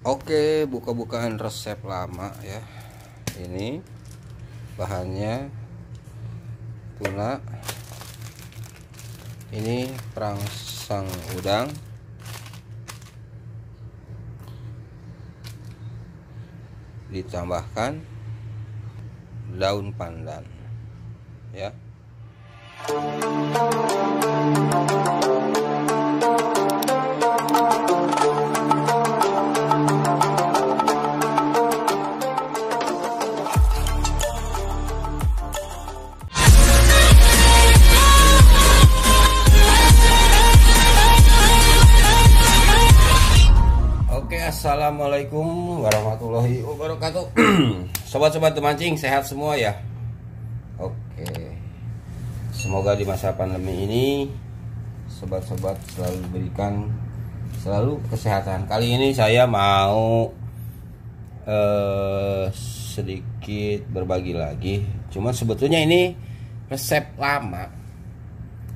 Oke, buka-bukaan resep lama ya. Ini bahannya tuna. Ini perangsang udang. Ditambahkan daun pandan ya. Assalamualaikum warahmatullahi wabarakatuh. Sobat-sobat pemancing sehat semua ya. Oke, semoga di masa pandemi ini sobat-sobat selalu kesehatan. Kali ini saya mau sedikit berbagi lagi. Cuma sebetulnya ini resep lama,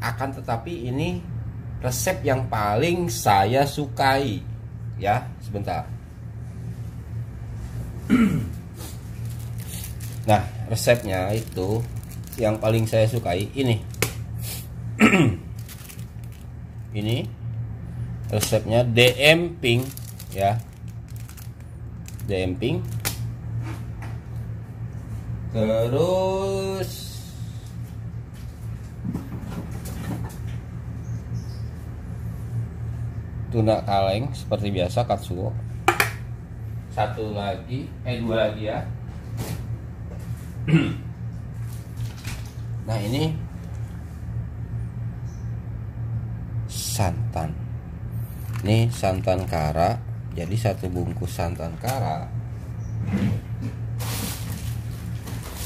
akan tetapi ini resep yang paling saya sukai. Ya, sebentar. Nah, resepnya itu yang paling saya sukai ini. Ini resepnya DM Pink ya. DM Pink. Terus tuna kaleng seperti biasa, katsuo. Dua lagi ya. Nah, ini santan. Ini santan kara. Jadi satu bungkus santan kara.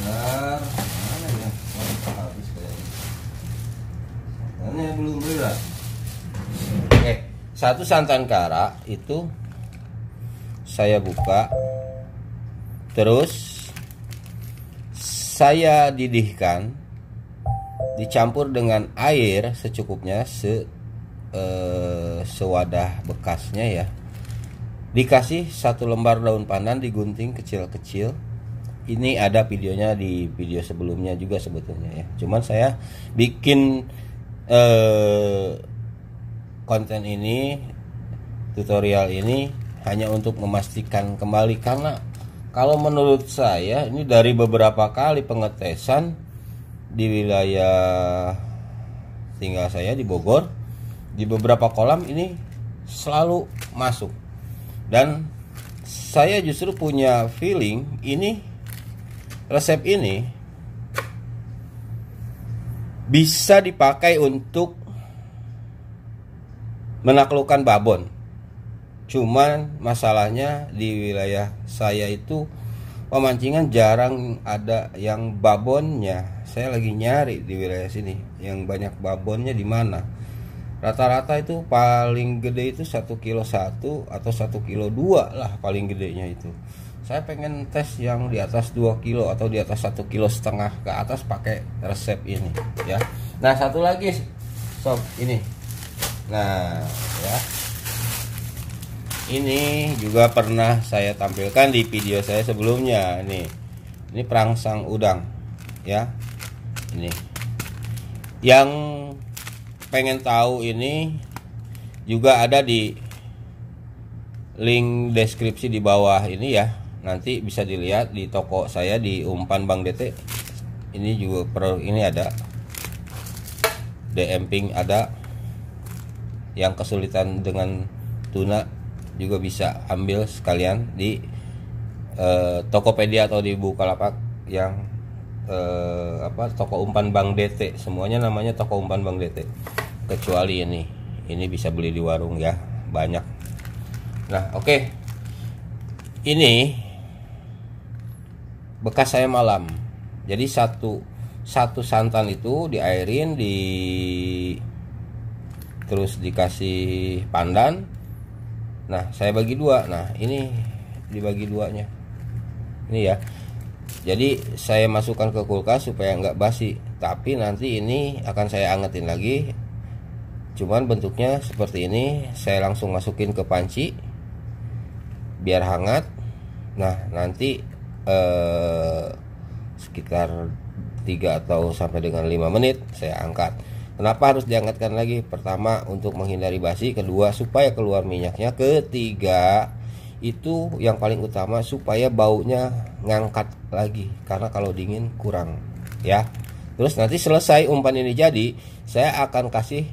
Mana ya? Habis kayaknya. Santannya belum berat. Oke. Satu santan kara itu saya buka, terus saya didihkan, dicampur dengan air secukupnya, sewadah bekasnya ya. Dikasih satu lembar daun pandan digunting kecil-kecil. Ini ada videonya di video sebelumnya juga sebetulnya ya. Cuman saya bikin konten ini, tutorial ini hanya untuk memastikan kembali, karena kalau menurut saya ini dari beberapa kali pengetesan di wilayah tinggal saya di Bogor, di beberapa kolam ini selalu masuk, dan saya justru punya feeling ini resep ini bisa dipakai untuk menaklukkan babon. Cuman masalahnya di wilayah saya itu pemancingan jarang ada yang babonnya. Saya lagi nyari di wilayah sini yang banyak babonnya di mana. Rata-rata itu paling gede itu 1,1 kilo atau 1,2 kilo lah paling gedenya itu. Saya pengen tes yang di atas 2 kilo atau di atas 1,5 kilo ke atas pakai resep ini ya. Nah, satu lagi sob, ini. Nah ya, ini juga pernah saya tampilkan di video saya sebelumnya. Ini perangsang udang ya. Ini yang pengen tahu ini juga ada di link deskripsi di bawah ini ya. Nanti bisa dilihat di toko saya di Umpan Bang DT. Ini juga ini ada DM Pink, ada yang kesulitan dengan tuna juga bisa ambil sekalian di Tokopedia atau di Bukalapak yang toko Umpan Bang DT. Semuanya namanya toko Umpan Bang DT kecuali ini bisa beli di warung ya, banyak. Nah, oke. Ini bekas saya malam. Jadi satu santan itu diairin, terus dikasih pandan. Nah, saya bagi dua. Nah, ini dibagi duanya. Ini ya. Jadi saya masukkan ke kulkas supaya nggak basi. Tapi nanti ini akan saya angetin lagi. Cuman bentuknya seperti ini. Saya langsung masukin ke panci. biar hangat. Nah nanti sekitar 3 atau sampai dengan 5 menit saya angkat. Kenapa harus diangkatkan lagi? Pertama untuk menghindari basi, kedua supaya keluar minyaknya, ketiga itu yang paling utama supaya baunya ngangkat lagi, karena kalau dingin kurang ya. Terus nanti selesai umpan ini jadi, saya akan kasih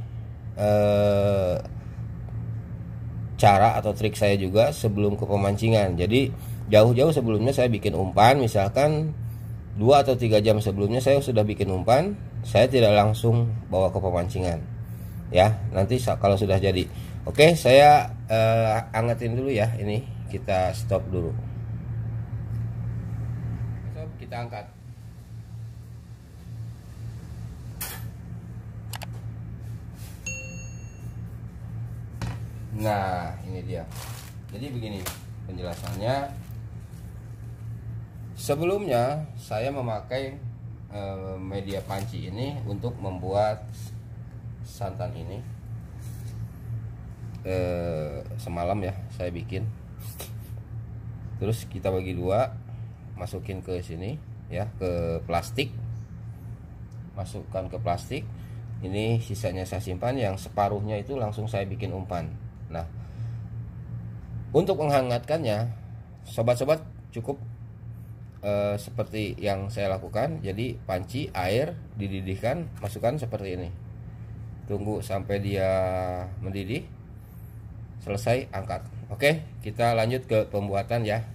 cara atau trik saya juga sebelum ke pemancingan. Jadi jauh-jauh sebelumnya saya bikin umpan, misalkan 2 atau 3 jam sebelumnya saya sudah bikin umpan, saya tidak langsung bawa ke pemancingan ya, nanti kalau sudah jadi. Oke, saya angetin dulu ya, ini kita stop dulu. Stop, kita angkat. Nah ini dia. Jadi begini penjelasannya. Sebelumnya saya memakai media panci ini untuk membuat santan ini. Semalam ya saya bikin. Terus kita bagi dua, masukin ke sini ya, ke plastik. Masukkan ke plastik. Ini sisanya saya simpan, yang separuhnya itu langsung saya bikin umpan. Nah, untuk menghangatkannya, sobat-sobat cukup seperti yang saya lakukan. Jadi panci air dididihkan, masukkan seperti ini, tunggu sampai dia mendidih, selesai angkat. Oke, kita lanjut ke pembuatan ya.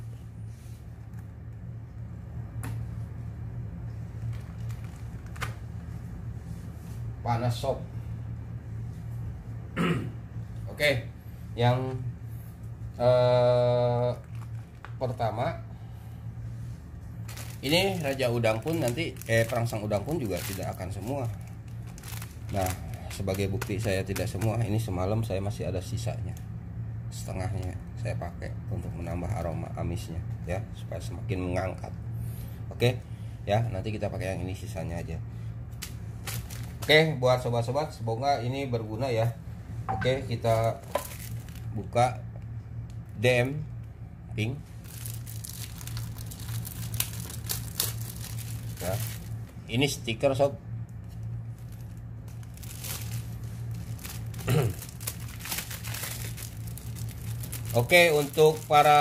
Panas sob. Oke, yang pertama ini raja udang pun nanti perangsang udang pun juga tidak akan semua. Nah, sebagai bukti saya tidak semua, ini semalam saya masih ada sisanya, setengahnya saya pakai untuk menambah aroma amisnya ya, supaya semakin mengangkat. Oke ya, nanti kita pakai yang ini sisanya aja. Oke, buat sobat-sobat semoga ini berguna ya. Oke, kita buka DM pink ya. Ini stiker sob. Oke, untuk para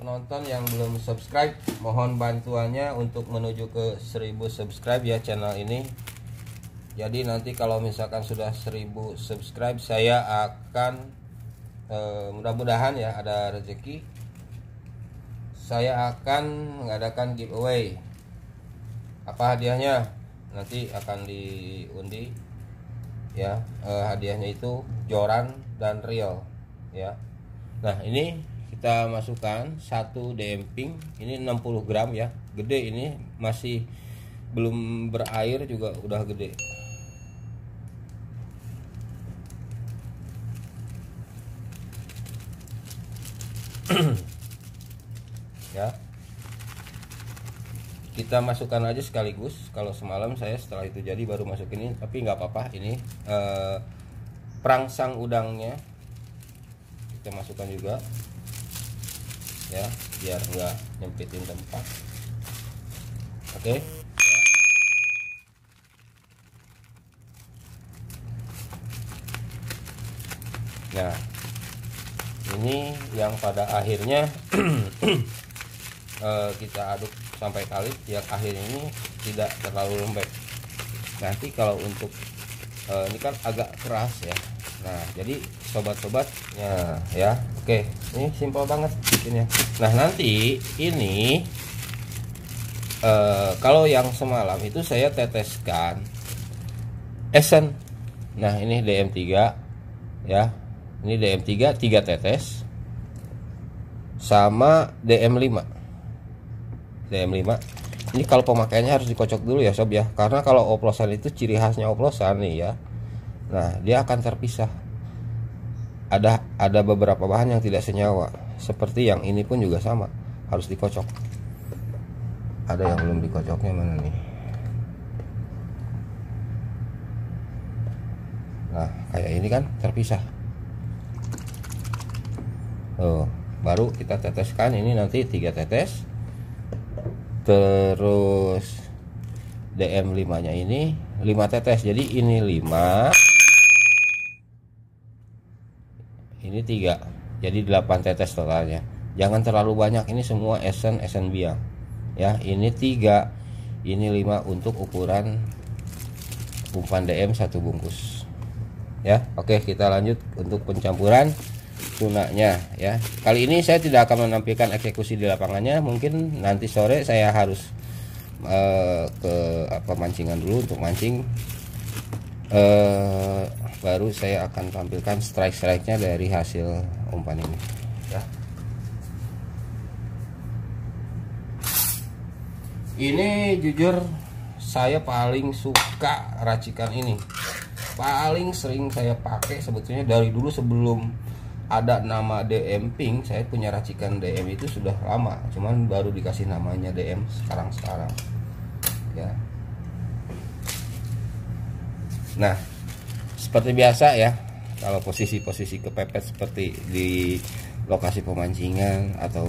penonton yang belum subscribe, mohon bantuannya untuk menuju ke 1000 subscribe ya channel ini. Jadi nanti kalau misalkan sudah 1000 subscribe, saya akan mudah-mudahan ya ada rezeki, saya akan mengadakan giveaway. Apa hadiahnya? Nanti akan diundi ya. Hadiahnya itu joran dan reel ya. Nah, ini kita masukkan 1 DM pink, ini 60 gram ya, gede, ini masih belum berair juga udah gede. Ya, kita masukkan aja sekaligus. Kalau semalam saya setelah itu jadi baru masukin ini, tapi nggak apa-apa. Ini perangsang udangnya kita masukkan juga ya, biar nggak nyempitin tempat. Oke ya. Nah, ini yang pada akhirnya kita aduk sampai kalit, yang akhir ini tidak terlalu lembek. Nanti kalau untuk ini kan agak keras ya. Nah, jadi sobat-sobatnya ya. Oke, ini simpel banget bikinnya. Nah, nanti ini kalau yang semalam itu saya teteskan esen. Nah, ini DM3 ya. Ini DM3 3 tetes sama DM5. DM5 ini kalau pemakaiannya harus dikocok dulu ya sob ya, karena kalau oplosan itu ciri khasnya oplosan nih ya. Nah, dia akan terpisah. Ada beberapa bahan yang tidak senyawa, seperti yang ini pun juga sama, harus dikocok. Ada yang belum dikocoknya, mana nih? Nah, kayak ini kan terpisah. Baru kita teteskan ini nanti 3 tetes. Terus DM5 nya ini 5 tetes, jadi ini 5, ini 3, jadi 8 tetes totalnya. Jangan terlalu banyak, ini semua esen biang ya. Ini 3, ini 5 untuk ukuran umpan DM 1 bungkus ya. Oke, kita lanjut untuk pencampuran tunanya ya. Kali ini saya tidak akan menampilkan eksekusi di lapangannya, mungkin nanti sore saya harus ke mancingan dulu untuk mancing, baru saya akan tampilkan strike-nya dari hasil umpan ini ya. Ini jujur saya paling suka racikan ini, paling sering saya pakai sebetulnya dari dulu. Sebelum ada nama DM Pink, saya punya racikan DM itu sudah lama, cuman baru dikasih namanya DM sekarang ya. Nah, seperti biasa ya, kalau posisi-posisi kepepet seperti di lokasi pemancingan atau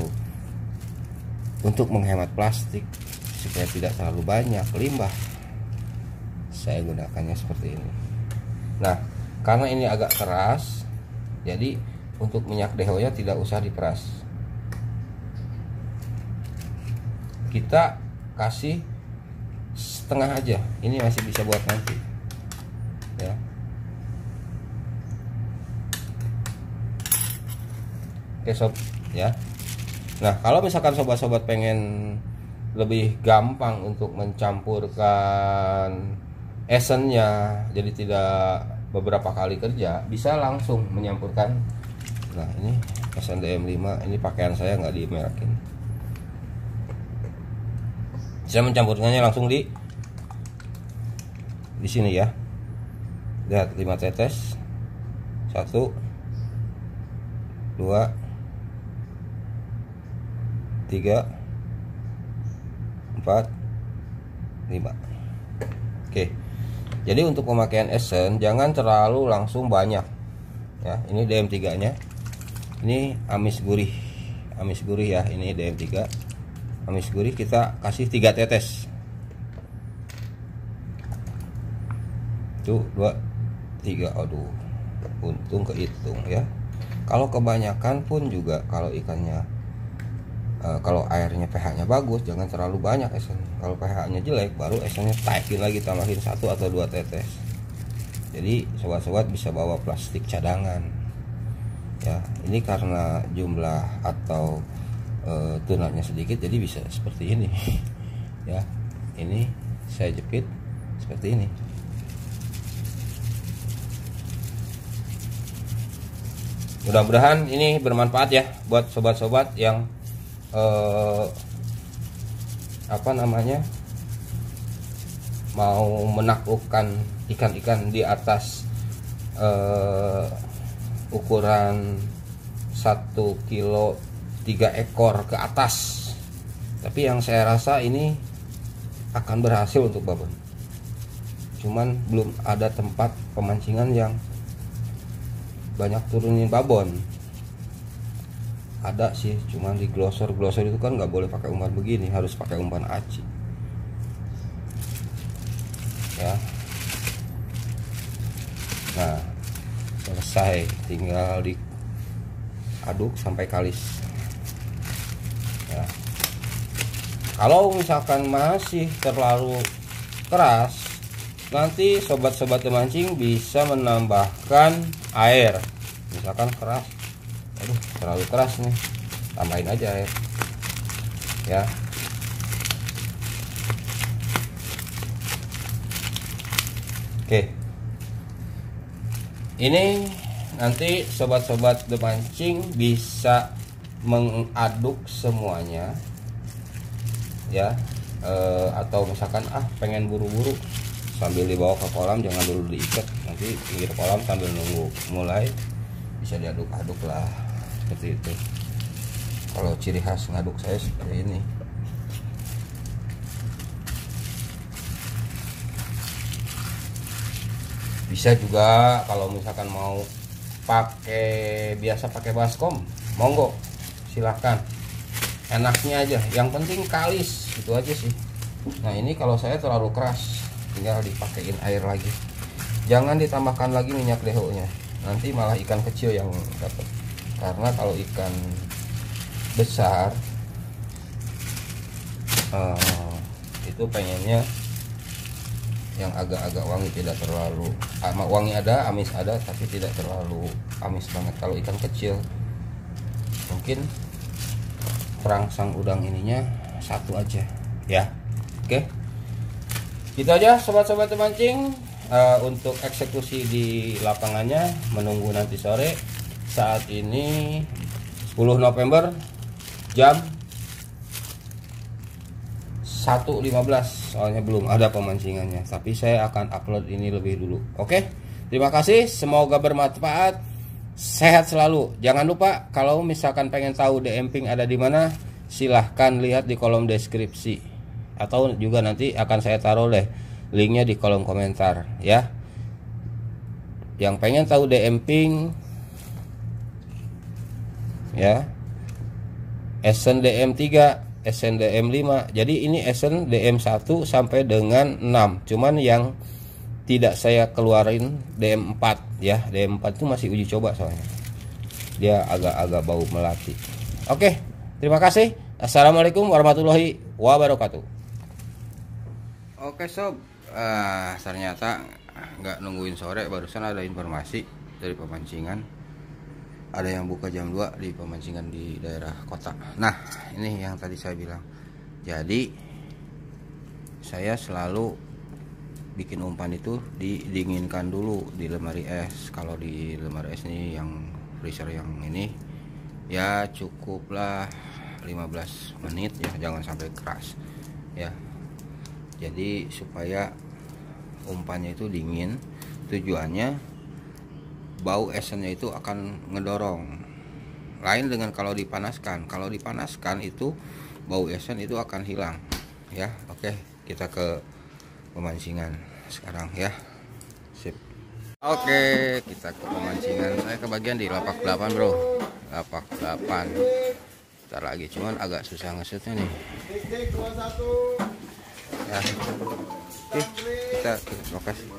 untuk menghemat plastik supaya tidak terlalu banyak limbah, saya gunakannya seperti ini. Nah, karena ini agak keras, jadi untuk minyak dehonya tidak usah diperas. Kita kasih setengah aja, ini masih bisa buat nanti ya. Oke sob ya. Nah, kalau misalkan sobat-sobat pengen lebih gampang untuk mencampurkan esennya, jadi tidak beberapa kali kerja, bisa langsung menyampurkan. Nah, ini esen DM5, ini pakaian saya nggak dimerakin. Saya mencampurkannya langsung di sini ya. Lihat 5 tetes. 1 2 3 4 5. Oke. Jadi untuk pemakaian esen jangan terlalu langsung banyak ya. Ini DM3 nya, ini amis gurih ya. Ini DM3 amis gurih, kita kasih 3 tetes. 1 2 3. Aduh, untung kehitung ya. Kalau kebanyakan pun juga, kalau ikannya kalau airnya pH nya bagus, jangan terlalu banyak esen. Kalau pH nya jelek, baru esennya taikin lagi, tambahin 1 atau 2 tetes. Jadi sobat-sobat bisa bawa plastik cadangan ya. Ini karena jumlah atau tunanya sedikit, jadi bisa seperti ini ya. Ini saya jepit seperti ini. Mudah-mudahan ini bermanfaat ya buat sobat-sobat yang mau menaklukkan ikan-ikan di atas ukuran 1 kilo 3 ekor ke atas. Tapi yang saya rasa ini akan berhasil untuk babon. Cuman belum ada tempat pemancingan yang banyak turunin babon. Ada sih, cuman di glosor itu kan nggak boleh pakai umpan begini, harus pakai umpan aci ya. Nah, selesai, tinggal diaduk sampai kalis ya. Kalau misalkan masih terlalu keras, nanti sobat-sobat pemancing bisa menambahkan air. Misalkan keras, aduh terlalu keras nih, tambahin aja air ya. Oke, ini nanti sobat-sobat pemancing bisa mengaduk semuanya ya. Atau misalkan pengen buru-buru sambil dibawa ke kolam, jangan dulu diikat, nanti pinggir kolam sambil nunggu mulai bisa diaduk-aduk lah, seperti itu. Kalau ciri khas ngaduk saya seperti ini. Bisa juga kalau misalkan mau pakai baskom, monggo silahkan, enaknya aja, yang penting kalis, itu aja sih. Nah ini kalau saya terlalu keras, tinggal dipakein air lagi, jangan ditambahkan lagi minyak deho nya, nanti malah ikan kecil yang dapat. Karena kalau ikan besar itu pengennya yang agak-agak wangi, tidak terlalu wangi, ada amis ada, tapi tidak terlalu amis banget. Kalau ikan kecil mungkin perangsang udang ininya satu aja ya. Oke, gitu aja sobat-sobat pemancing. Untuk eksekusi di lapangannya menunggu nanti sore. Saat ini 10 November jam 1.15, soalnya belum ada pemancingannya, tapi saya akan upload ini lebih dulu. Oke, terima kasih, semoga bermanfaat, sehat selalu. Jangan lupa kalau misalkan pengen tahu DM Pink ada di mana, silahkan lihat di kolom deskripsi, atau juga nanti akan saya taruh deh linknya di kolom komentar ya. Yang pengen tahu DM Pink ya, Esen DM 3, Esen DM 5. Jadi ini Esen DM 1 sampai dengan 6. Cuman yang tidak saya keluarin DM 4 ya. DM 4 itu masih uji coba soalnya. Dia agak-agak bau melati. Oke, terima kasih. Assalamualaikum warahmatullahi wabarakatuh. Oke sob, ternyata nggak nungguin sore, barusan ada informasi dari pemancingan. Ada yang buka jam 2 di pemancingan di daerah kota. Nah ini yang tadi saya bilang, jadi saya selalu bikin umpan itu didinginkan dulu di lemari es. Kalau di lemari es ini yang freezer yang ini ya cukuplah 15 menit ya, jangan sampai keras ya. Jadi supaya umpannya itu dingin, tujuannya bau esennya itu akan ngedorong. Lain dengan kalau dipanaskan. Kalau dipanaskan itu bau esen itu akan hilang ya. Oke, kita ke pemancingan sekarang ya. Sip. Oke, kita ke pemancingan. Saya kebagian di lapak 8 bro, lapak 8. Ntar lagi, cuman agak susah ngesutnya nih ya. Oke, kita ke lokasi.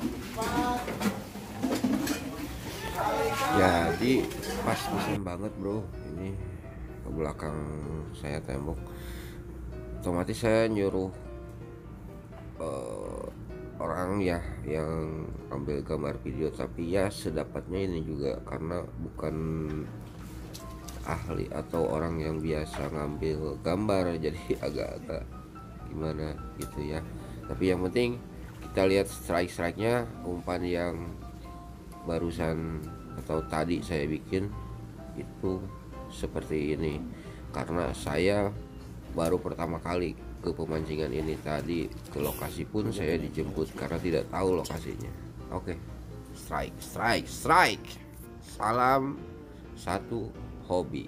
Jadi pas musim banget bro, ini ke belakang saya tembok, otomatis saya nyuruh orang ya yang ambil gambar video, tapi ya sedapatnya ini juga, karena bukan ahli atau orang yang biasa ngambil gambar, jadi agak-agak gimana gitu ya. Tapi yang penting kita lihat strike-nya, umpan yang barusan atau tadi saya bikin itu seperti ini, karena saya baru pertama kali ke pemancingan ini. Tadi ke lokasi pun saya dijemput karena tidak tahu lokasinya. Oke, strike, salam satu hobi.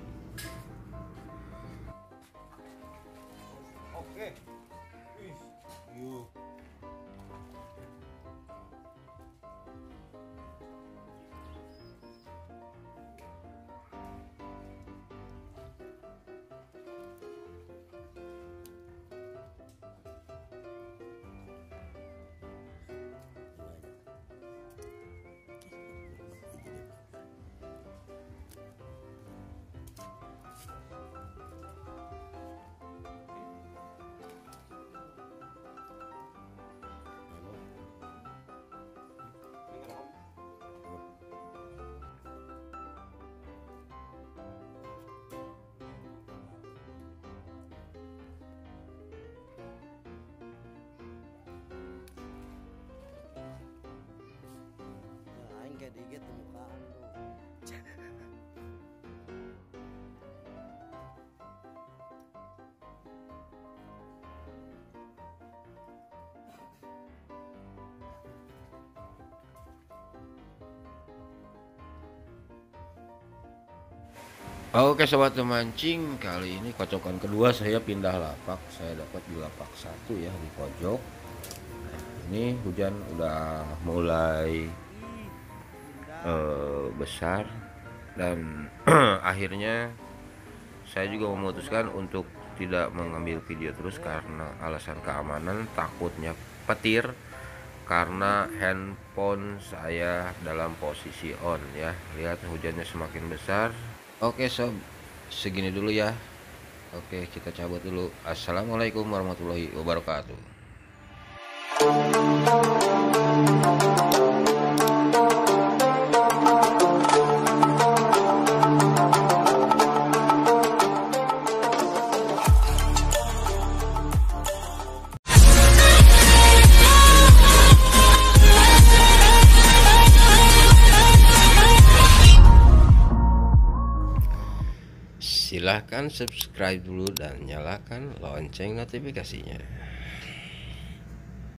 Oke, dikit mukaan tuh. Oke sobat pemancing, kali ini kocokan kedua saya pindah lapak. Saya dapat di lapak 1 ya, di pojok. Nah, ini hujan udah mulai besar dan akhirnya saya juga memutuskan untuk tidak mengambil video terus karena alasan keamanan, takutnya petir karena handphone saya dalam posisi on ya. Lihat hujannya semakin besar. Oke sob, segini dulu ya. Oke, kita cabut dulu. Assalamualaikum warahmatullahi wabarakatuh. Silahkan subscribe dulu dan nyalakan lonceng notifikasinya.